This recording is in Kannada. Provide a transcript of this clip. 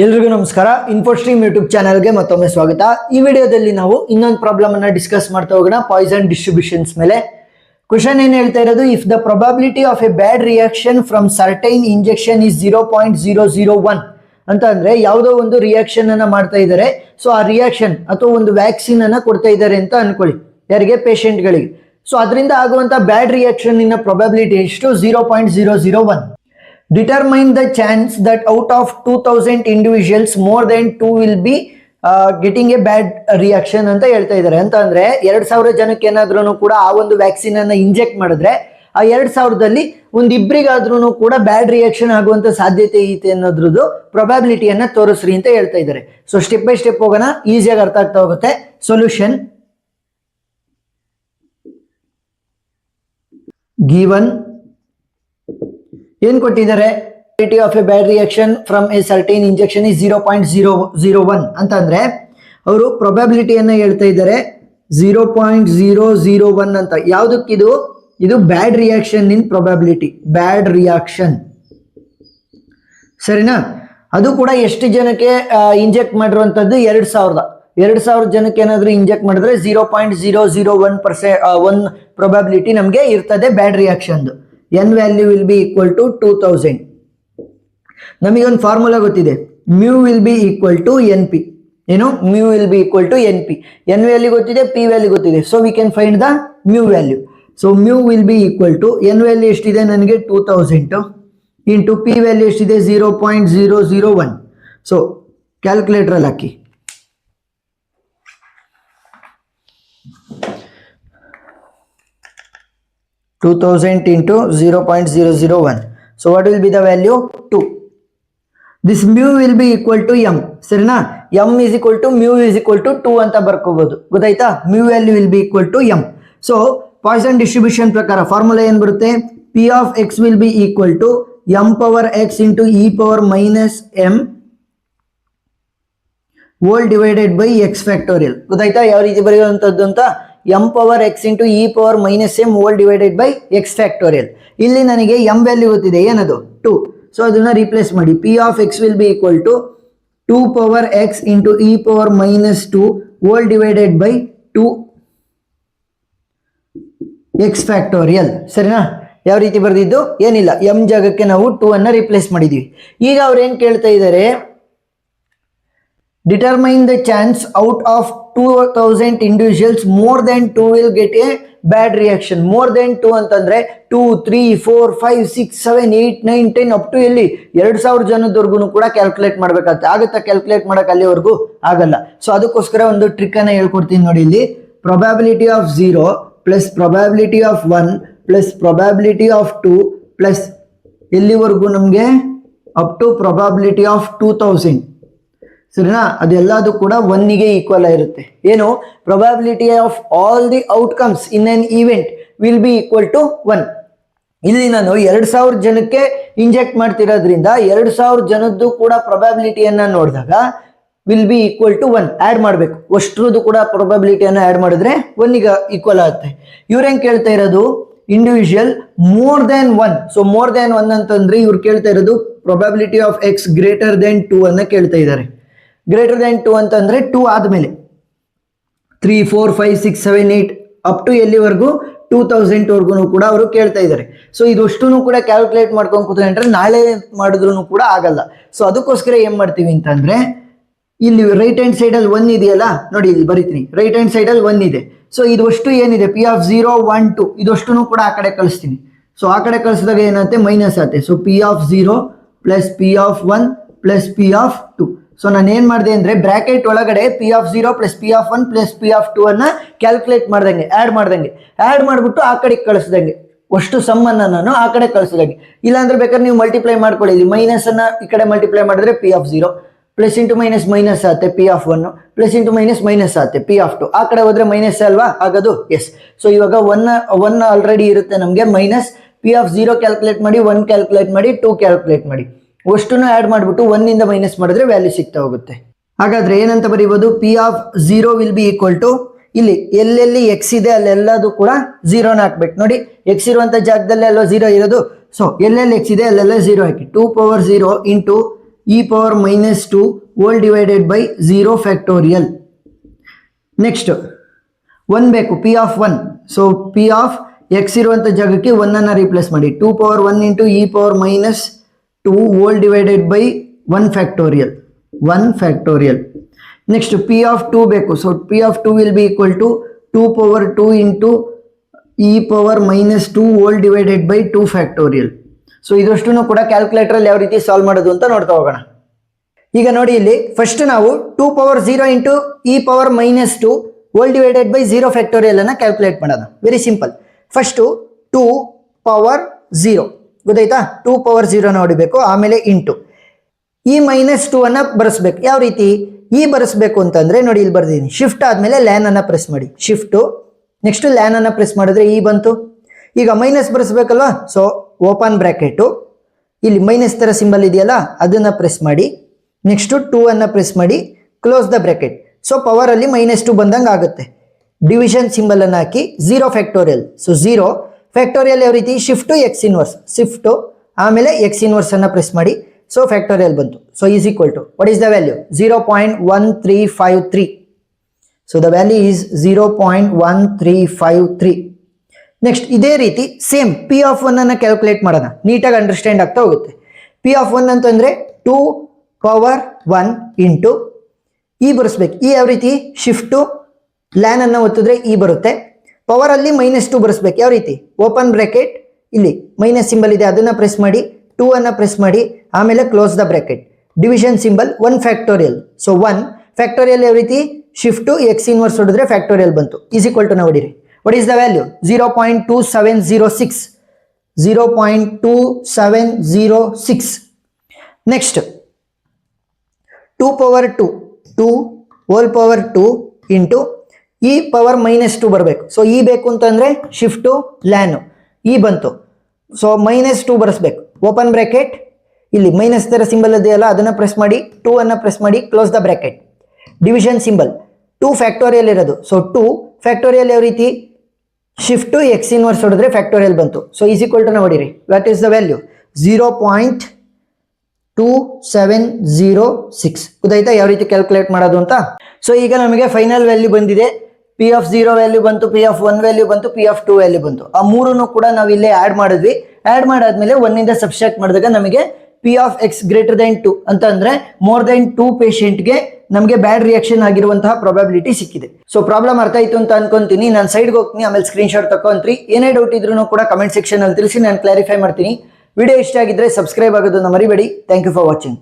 ಎಲ್ರಿಗೂ ನಮಸ್ಕಾರ. ಇನ್ಫೋಸ್ಟ್ರೀಮ್ ಯೂಟ್ಯೂಬ್ ಚಾನಲ್ಗೆ ಮತ್ತೊಮ್ಮೆ ಸ್ವಾಗತ. ಈ ವಿಡಿಯೋದಲ್ಲಿ ನಾವು ಇನ್ನೊಂದು ಪ್ರಾಬ್ಲಮ್ ಅನ್ನ ಡಿಸ್ಕಸ್ ಮಾಡ್ತಾ ಹೋಗೋಣ, ಪಾಯ್ಸನ್ ಡಿಸ್ಟ್ರಿಬ್ಯೂಷನ್ಸ್ ಮೇಲೆ. ಕ್ವಶನ್ ಏನ್ ಹೇಳ್ತಾ ಇರೋದು, if the probability of a bad reaction from certain injection is 0.001 ಅಂತ ಅಂದ್ರೆ ಯಾವುದೋ ಒಂದು ರಿಯಾಕ್ಷನ್ ಅನ್ನ ಮಾಡ್ತಾ ಇದ್ದಾರೆ. ಸೊ ಆ ರಿಯಾಕ್ಷನ್ ಅಥವಾ ಒಂದು ವ್ಯಾಕ್ಸಿನ್ ಅನ್ನ ಕೊಡ್ತಾ ಇದ್ದಾರೆ ಅಂತ ಅನ್ಕೊಳ್ಳಿ, ಯಾರಿಗೆ? ಪೇಷಂಟ್ಗಳಿಗೆ. ಸೊ ಅದರಿಂದ ಆಗುವಂತ ಬ್ಯಾಡ್ ರಿಯಾಕ್ಷನ್ ಇನ್ನ ಪ್ರೊಬಬಿಲಿಟಿ ಎಷ್ಟು? 0.001. Determine the chance that out of 2000 individuals more than 2 will be getting a bad reaction ಅಂತ ಹೇಳ್ತಾ ಇದ್ದಾರೆ. ಅಂತ ಅಂದ್ರೆ 2000 ಜನಕ್ಕೆ ಏನಾದ್ರೂ ಕೂಡ ಆ ಒಂದು ವ್ಯಾಕ್ಸಿನ್ ಅನ್ನ ಇಂಜೆಕ್ಟ್ ಮಾಡಿದ್ರೆ ಆ 2000ದಲ್ಲಿ ಒಂದಿಬ್ಬರಿಗಾದ್ರೂ ಕೂಡ ಬ್ಯಾಡ್ ರಿಯಾಕ್ಷನ್ ಆಗುವಂತ ಸಾಧ್ಯತೆ ಐತೆ ಅನ್ನೋದ್ರದ್ದು ಪ್ರೊಬಬಿಲಿಟಿಯನ್ನ ತೋರಿಸ್ರಿ ಅಂತ ಹೇಳ್ತಾ ಇದ್ದಾರೆ. ಸೊ ಸ್ಟೆಪ್ ಬೈ ಸ್ಟೆಪ್ ಹೋಗೋಣ, ಈಸಿಯಾಗಿ ಅರ್ಥ ಆಗ್ತಾ ಹೋಗುತ್ತೆ. ಸೊಲ್ಯೂಷನ್: ಗಿವನ್ ಏನ್ ಕೊಟ್ಟಿದ್ದಾರೆ? Probability of a bad reaction from A certain injection is 0.001 ಅಂತ ಅಂದ್ರೆ ಅವರು ಪ್ರೊಬಬಿಲಿಟಿಯನ್ನ ಹೇಳ್ತಾ ಇದ್ದಾರೆ 0.001 ಅಂತ. ಯಾವುದಕ್ಕಿದು? ಇದು bad reaction in probability, bad reaction, ಸರಿನಾ? ಅದು ಕೂಡ ಎಷ್ಟು ಜನಕ್ಕೆ ಇಂಜೆಕ್ಟ್ ಮಾಡಿರುವಂತದ್ದು? 2000 ಜನಕ್ಕೆ ಏನಾದ್ರು ಇಂಜೆಕ್ಟ್ ಮಾಡಿದ್ರೆ 0.001% ಪ್ರೊಬಬಿಲಿಟಿ ನಮಗೆ ಇರ್ತದೆ bad reaction. n value will be equal to 2000. ನಮಗೊಂದು ಫಾರ್ಮುಲಾ ಗೊತ್ತಿದೆ, mu will be equal to n p. ಏನು? Mu will be equal to n p. N value ಗೊತ್ತಿದೆ, ಪಿ ವ್ಯಾಲ್ಯೂ ಗೊತ್ತಿದೆ. So we can find the mu value. So mu will be equal to n value ಎಷ್ಟಿದೆ ನನಗೆ? 2000 ಇಂಟು ಪಿ ವ್ಯಾಲ್ಯೂ ಎಷ್ಟಿದೆ? 0.001. ಸೊ ಕ್ಯಾಲ್ಕುಲೇಟರ್ ಹಾಕಿ. into 0.001. So what will be the value? 2. This mu will be equal to m. ಸರಿನಾ? m is equal to mu is equal to 2 ಅಂತ ಬರ್ಕೋಬಹುದು. ಗೊತ್ತಾಯ್ತಾ? mu value will be equal to m. So Poisson distribution ಪ್ರಕಾರ ಫಾರ್ಮುಲಾ ಏನ್ ಬರುತ್ತೆ? p of x will be equal to m power x into e power minus m whole divided by x factorial. ಗೊತ್ತಾಯ್ತಾ ಯಾವ ರೀತಿ ಬರೆಯುವಂತದ್ದು ಅಂತ? m power x into e power minus m whole divided by x factorial. ಇಲ್ಲಿ ನನಗೆ m ವ್ಯಾಲ್ಯೂ ಗೊತ್ತಿದೆ, ಏನದು? 2. ಸೊ ಅದನ್ನ ರೀಪ್ಲೇಸ್ ಮಾಡಿ. p of x will be equal to 2 power x into e power minus 2 whole divided by 2 x factorial. ಸರಿನಾ? ಯಾವ ರೀತಿ ಬರೆದಿದ್ದು? ಏನಿಲ್ಲ, m ಜಾಗಕ್ಕೆ ನಾವು 2 ಅನ್ನ ರೀಪ್ಲೇಸ್ ಮಾಡಿದೀವಿ. ಈಗ ಅವ್ರು ಏನ್ ಕೇಳ್ತಾ ಇದ್ದಾರೆ? Determine the chance out of 2000 individuals more than 2 will get a bad reaction. More than 2 ಅಂತಂದ್ರೆ 2, 3, 4, 5, 6, 7, 8, 9, 10 ಅಪ್ ಟು ಎಲ್ಲಿ 2000 ಜನದವರೆಗೂ ಕೂಡ ಕ್ಯಾಲ್ಕುಲೇಟ್ ಮಾಡ್ಬೇಕಾಗುತ್ತೆ. ಆಗುತ್ತಾ ಕ್ಯಾಲ್ಕುಲೇಟ್ ಮಾಡಕ್? ಅಲ್ಲಿವರೆಗೂ ಆಗಲ್ಲ. ಸೊ ಅದಕ್ಕೋಸ್ಕರ ಒಂದು ಟ್ರಿಕ್ ಅನ್ನ ಹೇಳ್ಕೊಡ್ತೀನಿ ನೋಡಿ. ಇಲ್ಲಿ probability of 0 plus probability of 1 plus probability of 2 plus ಎಲ್ಲಿವರೆಗೂ ನಮಗೆ ಅಪ್ ಟು ಪ್ರೊಬಬಿಲಿಟಿ ಆಫ್ 2000. ಸರಿನಾ? ಅದೆಲ್ಲದು ಕೂಡ 1ಗೆ ಈಕ್ವಲ್ ಆಗಿರುತ್ತೆ. ಏನು? Probability of all the outcomes in an event will be equal to 1. ಇಲ್ಲಿ ನಾನು 2000 ಜನಕ್ಕೆ ಇಂಜೆಕ್ಟ್ ಮಾಡ್ತಿರೋದ್ರಿಂದ 2000 ಜನದ್ದು ಕೂಡ ಪ್ರೊಬಬಿಲಿಟಿಯನ್ನ ನೋಡಿದಾಗ will be equal to 1 add ಮಾಡಬೇಕು. ಅಷ್ಟರದ್ದು ಕೂಡ ಪ್ರೊಬಬಿಲಿಟಿಯನ್ನ ಆಡ್ ಮಾಡಿದ್ರೆ 1ಗೆ ಈಕ್ವಲ್ ಆಗುತ್ತೆ. ಇವ್ರು ಹೆಂಗ್ ಕೇಳ್ತಾ ಇರೋದು? Individual more than 1. So more than 1 ಅಂತಂದ್ರೆ ಇವ್ರು ಕೇಳ್ತಾ ಇರೋದು probability of X greater than 2 ಅನ್ನ ಕೇಳ್ತಾ ಇದ್ದಾರೆ. ಗ್ರೇಟರ್ ದೆನ್ 2 ಅಂತಂದ್ರೆ 2 ಆದ್ಮೇಲೆ 3, 4, 5, 6, 7, 8 ಅಪ್ ಟು ಎಲ್ಲಿವರೆಗೂ 2000 ವರ್ಗು ಕೂಡ ಅವರು ಕೇಳ್ತಾ ಇದ್ದಾರೆ. ಸೊ ಇದಷ್ಟು ಕೂಡ ಕ್ಯಾಲ್ಕುಲೇಟ್ ಮಾಡ್ಕೊಂಡು ಕೂತ್ಕೊಂಡ್ರೆ ನಾಳೆ ಮಾಡಿದ್ರು ಕೂಡ ಆಗಲ್ಲ. ಸೊ ಅದಕ್ಕೋಸ್ಕರ ಏನ್ ಮಾಡ್ತೀವಿ ಅಂತಂದ್ರೆ, ಇಲ್ಲಿ ರೈಟ್ ಹ್ಯಾಂಡ್ ಸೈಡ್ ಅಲ್ಲಿ 1 ಇದೆಯಲ್ಲ ನೋಡಿ, ಇಲ್ಲಿ ಬರೀತೀನಿ. ರೈಟ್ ಹ್ಯಾಂಡ್ ಸೈಡ್ ಅಲ್ಲಿ 1 ಇದೆ. ಸೊ ಇದಷ್ಟು ಏನಿದೆ p of 0, 1, 2 ಇದಷ್ಟು ಕೂಡ ಆ ಕಡೆ ಕಳಿಸ್ತೀನಿ. ಸೊ ಆ ಕಡೆ ಕಳಿಸಿದಾಗ ಏನಂತೆ? ಮೈನಸ್ ಆಗುತ್ತೆ. So p of 0 plus p of 1 plus p of 2. So ನಾನು ಏನ್ ಮಾಡಿದೆ ಅಂದ್ರೆ ಬ್ರಾಕೆಟ್ ಒಳಗಡೆ p of 0 plus p of 1 plus p of 2 ಅನ್ನ ಕ್ಯಾಲ್ಕುಲೇಟ್ ಮಾಡ್ದಂಗೆ ಆಡ್ ಮಾಡ್ಬಿಟ್ಟು ಆ ಕಡೆ ಕಳಿಸ್ದಂಗೆ ಅಷ್ಟು ಸಮ್ ಅನ್ನ ನಾನು ಆ ಕಡೆ ಕಳಿಸ್ದಂಗೆ. ಇಲ್ಲಾಂದ್ರೆ ಬೇಕಾದ್ರೆ ನೀವು ಮಲ್ಟಿಪ್ಲೈ ಮಾಡ್ಕೊಳ್ಳಿ. ಇಲ್ಲಿ ಮೈನಸ್ ಅನ್ನ ಈ ಕಡೆ ಮಲ್ಟಿಪ್ಲೈ ಮಾಡಿದ್ರೆ p of 0 plus into minus minus ಆಗುತ್ತೆ p of 1 plus into minus minus ಆಗುತ್ತೆ p of 2. ಆ ಕಡೆ ಹೋದ್ರೆ ಮೈನಸ್ ಅಲ್ವಾ ಆಗೋದು? ಎಸ್. ಸೊ ಇವಾಗ 1 ಆಲ್ರೆಡಿ ಇರುತ್ತೆ ನಮಗೆ. ಮೈನಸ್ p of 0 ಕ್ಯಾಲ್ಕುಲೇಟ್ ಮಾಡಿ, 1 ಕ್ಯಾಲ್ಕುಲೇಟ್ ಮಾಡಿ, 2 ಕ್ಯಾಲ್ಕುಲೇಟ್ ಮಾಡಿ. ಅಷ್ಟನ್ನು ಆಡ್ ಮಾಡಿಬಿಟ್ಟು 1 ಇಂದ ಮೈನಸ್ ಮಾಡಿದ್ರೆ ವ್ಯಾಲ್ಯೂ ಸಿಗ್ತಾ ಹೋಗುತ್ತೆ. ಹಾಗಾದ್ರೆ ಏನಂತ ಬರೀಬಹುದು? p of 0 will be equal to, ಇಲ್ಲಿ ಎಲ್ಲೆಲ್ಲಿ ಎಕ್ಸ್ ಇದೆ ಅಲ್ಲೆಲ್ಲದು ಕೂಡ 0ನ ಹಾಕ್ಬೇಕು. ನೋಡಿ, ಎಕ್ಸ್ ಇರುವಂತ ಜಾಗದಲ್ಲಿ ಅಲ್ವಾ 0 ಇರೋದು. ಸೊ ಎಲ್ಲೆಲ್ಲಿ ಎಕ್ಸ್ ಇದೆ ಅಲ್ಲೆಲ್ಲ 0 ಹಾಕಿ. 2 power 0 into e power minus 2 whole divided by 0 factorial. Next 1 ಬೇಕು p of 1. So p of x ಇರುವಂಥ ಜಾಗಕ್ಕೆ 1 ಅನ್ನು ರಿಪ್ಲೇಸ್ ಮಾಡಿ 2 power 1 into e power minus 2 whole divided by 1 factorial. 1 factorial. Next p of 2 ಬೇಕು. So p of 2 will be equal to 2 power 2 into e power minus 2 whole divided by 2 factorial. So ಇದಷ್ಟನ್ನು ಕೂಡ ಕ್ಯಾಲ್ಕುಲೇಟರ್ ಯಾವ ರೀತಿ ಸಾಲ್ವ್ ಮಾಡೋದು ಅಂತ ನೋಡ್ತಾ ಹೋಗೋಣ. ಈಗ ನೋಡಿ ಇಲ್ಲಿ ಫಸ್ಟ್ ನಾವು 2 power 0 into e power minus 2 whole divided by 0 factorial ಅನ್ನ ಕ್ಯಾಲ್ಕುಲೇಟ್ ಮಾಡೋಣ. Very simple. ಫಸ್ಟ್ 2 power 0 ಗೊತ್ತಾಯ್ತಾ, 2 power 0 ನೋಡಿಬೇಕು, ಆಮೇಲೆ ಇಂಟು ಈ ಮೈನಸ್ 2 ಅನ್ನ ಬರೆಸ್ಬೇಕು. ಯಾವ ರೀತಿ ಈ ಬರೆಸ್ಬೇಕು ಅಂತಂದ್ರೆ ನೋಡಿ ಇಲ್ಲಿ ಬರ್ದಿದ್ದೀನಿ, ಶಿಫ್ಟ್ ಆದ್ಮೇಲೆ ಲ್ಯಾನ್ ಅನ್ನ ಪ್ರೆಸ್ ಮಾಡಿ, ಶಿಫ್ಟ್ ನೆಕ್ಸ್ಟ್ ಲ್ಯಾನ್ ಅನ್ನ ಪ್ರೆಸ್ ಮಾಡಿದ್ರೆ ಈ ಬಂತು. ಈಗ ಮೈನಸ್ ಬರೆಸ್ಬೇಕಲ್ವಾ, ಸೊ ಓಪನ್ ಬ್ರಾಕೆಟು ಇಲ್ಲಿ ಮೈನಸ್ ತರ ಸಿಂಬಲ್ ಇದೆಯಲ್ಲ ಅದನ್ನ ಪ್ರೆಸ್ ಮಾಡಿ, ನೆಕ್ಸ್ಟ್ 2 ಅನ್ನ ಪ್ರೆಸ್ ಮಾಡಿ, close the bracket. So power ಅಲ್ಲಿ ಮೈನಸ್ 2 ಬಂದಂಗೆ ಆಗುತ್ತೆ. ಡಿವಿಷನ್ ಸಿಂಬಲ್ ಅನ್ನು ಹಾಕಿ 0 ಫ್ಯಾಕ್ಟೋರಿಯಲ್. ಸೊ 0 ಫ್ಯಾಕ್ಟೋರಿಯಲ್ ಯಾವ ರೀತಿ, ಶಿಫ್ಟ್ ಎಕ್ಸ್ ಇನ್ವರ್ಸ್, ಶಿಫ್ಟ್ ಆಮೇಲೆ ಎಕ್ಸ್ ಇನ್ವರ್ಸ್ ಅನ್ನ ಪ್ರೆಸ್ ಮಾಡಿ, ಸೊ ಫ್ಯಾಕ್ಟೋರಿಯಲ್ ಬಂತು. So is equal to what is the value 0.1353. So the value is 0.1353. Next ಇದೇ ರೀತಿ ಸೇಮ್ ಪಿ ಆಫ್ 1 ಅನ್ನ ಕ್ಯಾಲ್ಕುಲೇಟ್ ಮಾಡೋಣ, ನೀಟಾಗಿ ಅಂಡರ್ಸ್ಟ್ಯಾಂಡ್ ಆಗ್ತಾ ಹೋಗುತ್ತೆ. ಪಿ ಆಫ್ 1 ಅಂತಂದ್ರೆ 2 power 1 ಇಂಟು ಈ ಬರೆಸ್ಬೇಕು. ಈ ಯಾವ ರೀತಿ, ಶಿಫ್ಟು ಲ್ಯಾನ್ ಅನ್ನ ಒತ್ತಿದ್ರೆ ಈ ಬರುತ್ತೆ. ಪವರ್ ಅಲ್ಲಿ ಮೈನಸ್ 2 ಬರೆಸ್ಬೇಕು. ಯಾವ ರೀತಿ, ಓಪನ್ ಬ್ರಾಕೆಟ್ ಇಲ್ಲಿ ಮೈನಸ್ ಸಿಂಬಲ್ ಇದೆ ಅದನ್ನ ಪ್ರೆಸ್ ಮಾಡಿ, 2 ಅನ್ನ ಪ್ರೆಸ್ ಮಾಡಿ, ಆಮೇಲೆ close the bracket. Division symbol 1 factorial. So 1 factorial ಯಾವ ರೀತಿ, ಶಿಫ್ಟು ಎಕ್ಸ್ ಇನ್ವರ್ಸ್ ಹೊಡೆದ್ರೆ ಫ್ಯಾಕ್ಟೋರಿಯಲ್ ಬಂತು. ಈಸ್ ಈಕ್ವಲ್ ಟು ನೋಡಿರಿ what is the value 0.2706. 0.2706. Next 2 power 2 whole power 2 into ಈ ಪವರ್ ಮೈನಸ್ 2 ಬರಬೇಕು. ಸೊ ಈ ಬೇಕು ಅಂತಂದ್ರೆ ಶಿಫ್ಟು ಲ್ಯಾನು ಈ ಬಂತು. So minus 2 ಬರೆಸ್ಬೇಕು. ಓಪನ್ ಬ್ರಾಕೆಟ್ ಇಲ್ಲಿ ಮೈನಸ್ ತರ ಸಿಂಬಲ್ ಇದೆಯಲ್ಲ ಅದನ್ನ ಪ್ರೆಸ್ ಮಾಡಿ, 2 ಅನ್ನ ಪ್ರೆಸ್ ಮಾಡಿ, close the bracket. Division symbol 2 factorial ಇರೋದು. ಸೊ 2 ಫ್ಯಾಕ್ಟೋರಿಯಲ್ ಯಾವ ರೀತಿ, ಶಿಫ್ಟು ಎಕ್ಸ್ ಇನ್ವರ್ಸ್ ಹೊಡೆದ್ರೆ ಫ್ಯಾಕ್ಟೋರಿಯಲ್ ಬಂತು. ಸೊ ಈಸ್ ಈಕ್ವಲ್ ಟು ನೋಡಿರಿ ವಾಟ್ ಈಸ್ ದ ವ್ಯಾಲ್ಯೂ 0.2706. ಗೊತ್ತಾಯ್ತಾ ಯಾವ ರೀತಿ ಕ್ಯಾಲ್ಕುಲೇಟ್ ಮಾಡೋದು ಅಂತ. ಸೊ ಈಗ ನಮಗೆ ಫೈನಲ್ ವ್ಯಾಲ್ಯೂ ಬಂದಿದೆ. ಪಿ ಆಫ್ 0 ವ್ಯಾಲ್ಯೂ ಬಂತು, ಪಿ ಆಫ್ 1 ವ್ಯಾಲ್ಯೂ ಬಂತು, ಪಿ ಆಫ್ 2 ವ್ಯಾಲ್ಯೂ ಬಂತು. ಆ ಮೂರನ್ನು ಕೂಡ ನಾವು ಇಲ್ಲೇ ಆಡ್ ಮಾಡಿದ್ವಿ. ಆಡ್ ಮಾಡಾದ್ಮೇಲೆ 1 ಇಂದ ಸಬ್ಸ್ಟ್ರಾಕ್ಟ್ ಮಾಡಿದಾಗ ನಮಗೆ P of X greater than 2 ಅಂತ ಅಂದ್ರೆ ಮೋರ್ ದೆನ್ 2 ಪೇಷಂಟ್ಗೆ ನಮಗೆ ಬ್ಯಾಡ್ ರಿಯಾಕ್ಷನ್ ಆಗಿರುವಂತಹ ಪ್ರಾಬಬಿಲಿಟಿ ಸಿಕ್ಕಿದೆ. ಸೊ ಪ್ರಾಬ್ಲಮ್ ಅರ್ಥ ಆಯ್ತು ಅಂತ ಅನ್ಕೊಂತೀನಿ. ನಾನು ಸೈಡ್ಗೆ ಹೋಗ್ತೀನಿ, ಆಮೇಲೆ ಸ್ಕ್ರೀನ್ ಶಾಟ್ ತಕೊಂತ್ರಿ. ಏನೇ ಡೌಟ್ ಇದ್ರೂ ಕೂಡ ಕಮೆಂಟ್ ಸೆಕ್ಷನ್ ಅಲ್ಲಿ ತಿಳಿಸಿ, ನಾನು ಕ್ಲಾರಿಫೈ ಮಾಡ್ತೀನಿ. ವಿಡಿಯೋ ಇಷ್ಟ ಆಗಿದ್ರೆ ಸಬ್ಸ್ಕ್ರೈಬ್ ಆಗೋದನ್ನ ಮರಿಬೇಡಿ. Thank you for watching.